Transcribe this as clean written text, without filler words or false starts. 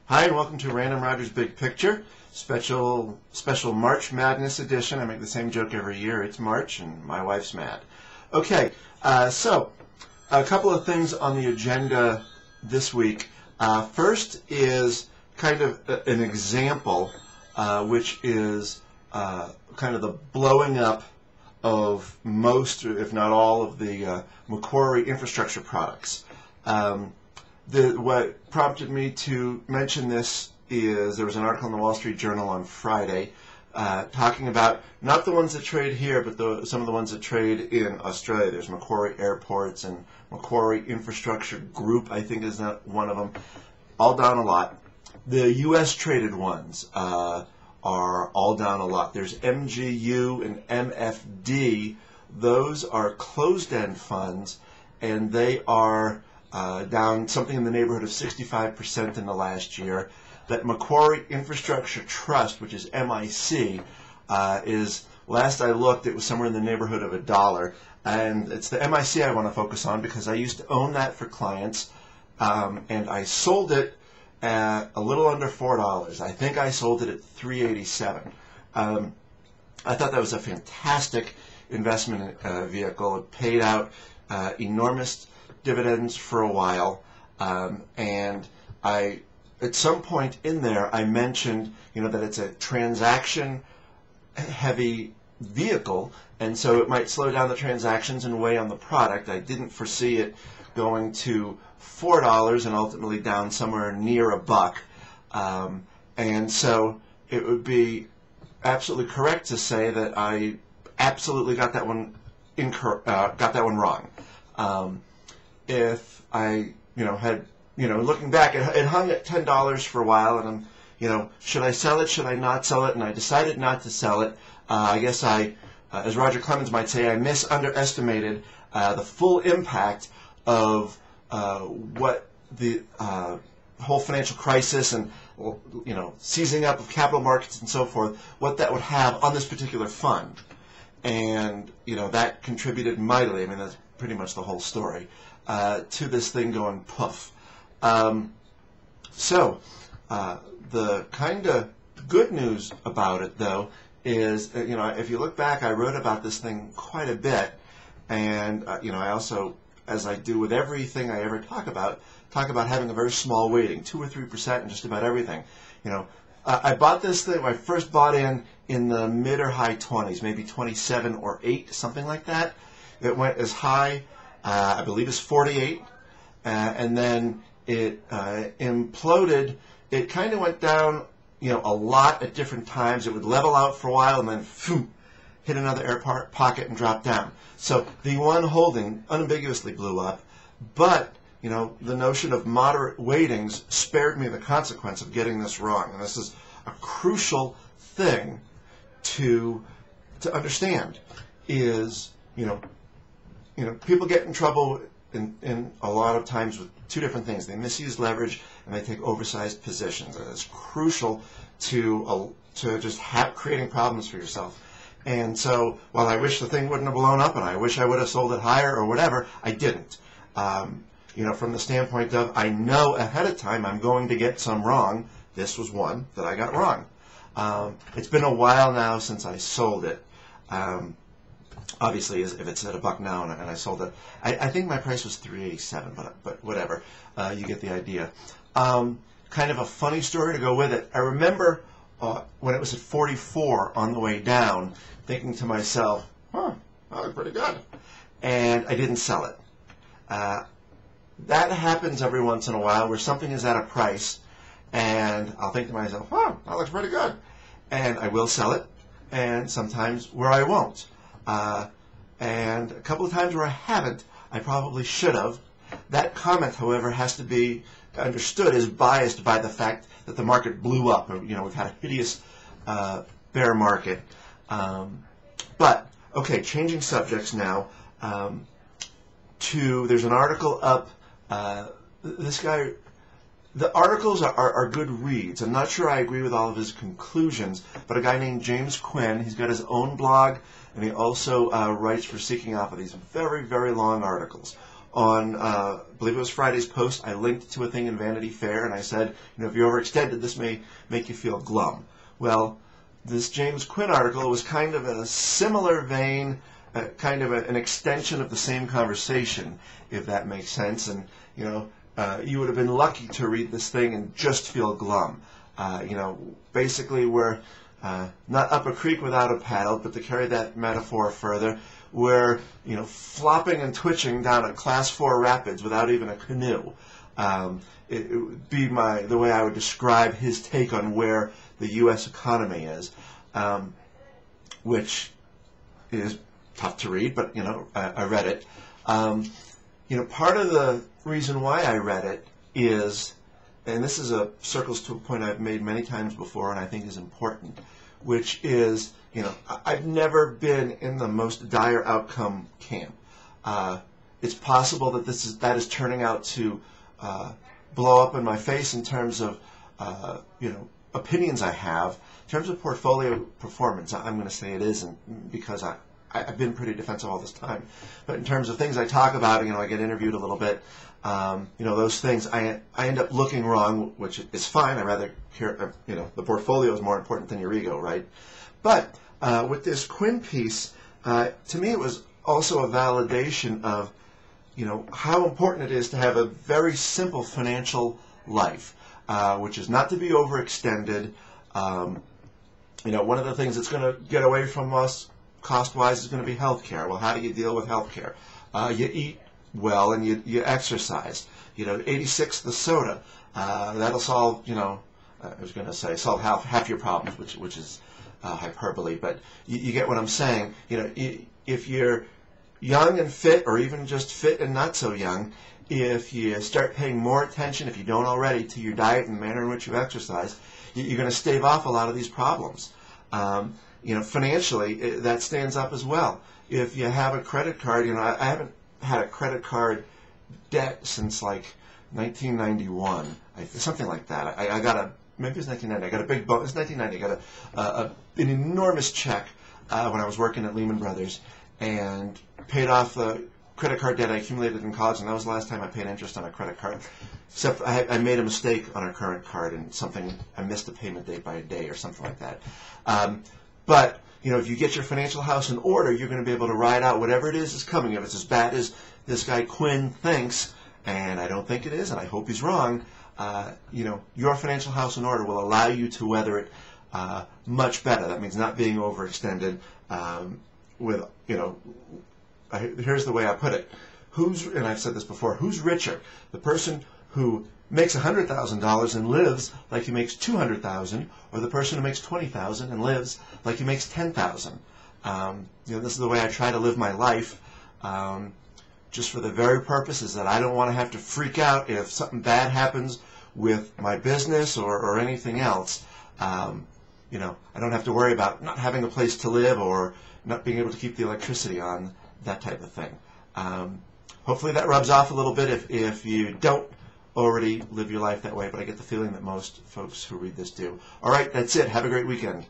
Hi, and welcome to Random Rogers Big Picture, special March Madness edition. I make the same joke every year. It's March, and my wife's mad. Okay, so a couple of things on the agenda this week. First is kind of an example, which is kind of the blowing up of most, if not all, of the Macquarie infrastructure products. What prompted me to mention this is there was an article in the Wall Street Journal on Friday talking about not the ones that trade here, but some of the ones that trade in Australia. There's Macquarie Airports and Macquarie Infrastructure Group, I think is one of them, all down a lot. The U.S. traded ones are all down a lot. There's MGU and MFD. Those are closed-end funds, and they are down something in the neighborhood of 65% in the last year. That Macquarie Infrastructure Trust, which is MIC, is, last I looked, it was somewhere in the neighborhood of $1. And it's the MIC I want to focus on because I used to own that for clients, and I sold it at a little under $4. I think I sold it at $3.87. I thought that was a fantastic investment vehicle. It paid out enormous dividends for a while, and at some point in there I mentioned that it's a transaction heavy vehicle, and so it might slow down the transactions and weigh on the product. I didn't foresee it going to $4 and ultimately down somewhere near $1, and so it would be absolutely correct to say that I absolutely got that one wrong. If I, had, looking back, it hung at $10 for a while, and I'm, should I sell it? Should I not sell it? And I decided not to sell it. I guess as Roger Clemens might say, I underestimated the full impact of what the whole financial crisis and, seizing up of capital markets and so forth, what that would have on this particular fund. And, that contributed mightily. I mean, that's pretty much the whole story. To this thing going poof. So the kind of good news about it, though, is if you look back, I wrote about this thing quite a bit, and I also, as I do with everything I ever talk about having a very small weighting, 2 or 3% in just about everything. I bought this thing. I first bought in the mid or high 20s, maybe 27 or 8, something like that. It went as high, I believe, as 48, and then it imploded. It kind of went down, a lot at different times. It would level out for a while and then phew, hit another air pocket and drop down. So the one holding unambiguously blew up, but the notion of moderate weightings spared me the consequence of getting this wrong, and this is a crucial thing to understand. Is people get in trouble in a lot of times with two different things. They misuse leverage and they take oversized positions. And it's crucial to just creating problems for yourself. And so while I wish the thing wouldn't have blown up and I wish I would have sold it higher or whatever, I didn't. From the standpoint of I know ahead of time I'm going to get some wrong. This was one that I got wrong. It's been a while now since I sold it. Obviously, if it's at $1 now and I sold it, I think my price was $3.87, but whatever, you get the idea. Kind of a funny story to go with it. I remember when it was at 44 on the way down, thinking to myself, that looks pretty good, and I didn't sell it. That happens every once in a while where something is at a price, and I'll think to myself, that looks pretty good, and I will sell it, and sometimes where I won't. And a couple of times where I haven't, I probably should have. That comment, however, has to be understood as biased by the fact that the market blew up. We've had a hideous bear market. But, okay, changing subjects now. There's an article up. This guy, the articles are good reads. I'm not sure I agree with all of his conclusions, but a guy named James Quinn, he's got his own blog, and he also writes for Seeking Alpha these very, very long articles on, I believe it was Friday's post, I linked to a thing in Vanity Fair, and I said, if you're overextended, this may make you feel glum. Well, this James Quinn article was kind of a similar vein, kind of an extension of the same conversation, if that makes sense. And, you would have been lucky to read this thing and just feel glum. Basically we're not up a creek without a paddle, but to carry that metaphor further, we're, flopping and twitching down a class 4 rapids without even a canoe. It would be the way I would describe his take on where the U.S. economy is, which is tough to read, but, I read it. Part of the reason why I read it is, and this is circles to a point I've made many times before and I think is important, which is, I've never been in the most dire outcome camp. It's possible that that is turning out to blow up in my face in terms of, opinions I have. In terms of portfolio performance, I'm going to say it isn't, because I've been pretty defensive all this time. But in terms of things I talk about, I get interviewed a little bit. Those things, I end up looking wrong, which is fine. I rather care, the portfolio is more important than your ego, right? But with this Quinn piece, to me it was also a validation of, how important it is to have a very simple financial life, which is not to be overextended. One of the things that's going to get away from us cost-wise is going to be healthcare. Well, how do you deal with healthcare? You eat well and you exercise. 86 the soda. That'll solve, I was going to say solve half your problems, which is hyperbole, but you get what I'm saying. If you're young and fit, or even just fit and not so young, if you start paying more attention, if you don't already, to your diet and the manner in which you exercise, you're going to stave off a lot of these problems. Financially, that stands up as well. If you have a credit card, I haven't had a credit card debt since like 1991, something like that. I got maybe it was 1990. I got a big bonus. 1990. I got an enormous check when I was working at Lehman Brothers, and paid off the credit card debt I accumulated in college, and that was the last time I paid interest on a credit card. Except I made a mistake on a current card, and I missed a payment date by a day or something like that. But if you get your financial house in order, you're going to be able to ride out whatever it is coming. If it's as bad as this guy Quinn thinks, and I don't think it is, and I hope he's wrong, your financial house in order will allow you to weather it much better. That means not being overextended. Here's the way I put it. And I've said this before, who's richer? The person who makes $100,000 and lives like he makes $200,000, or the person who makes $20,000 and lives like he makes $10,000? This is the way I try to live my life, just for the very purposes that I don't want to have to freak out if something bad happens with my business or anything else. I don't have to worry about not having a place to live or not being able to keep the electricity on, that type of thing. Hopefully that rubs off a little bit if you don't already live your life that way, but I get the feeling that most folks who read this do. All right, that's it. Have a great weekend.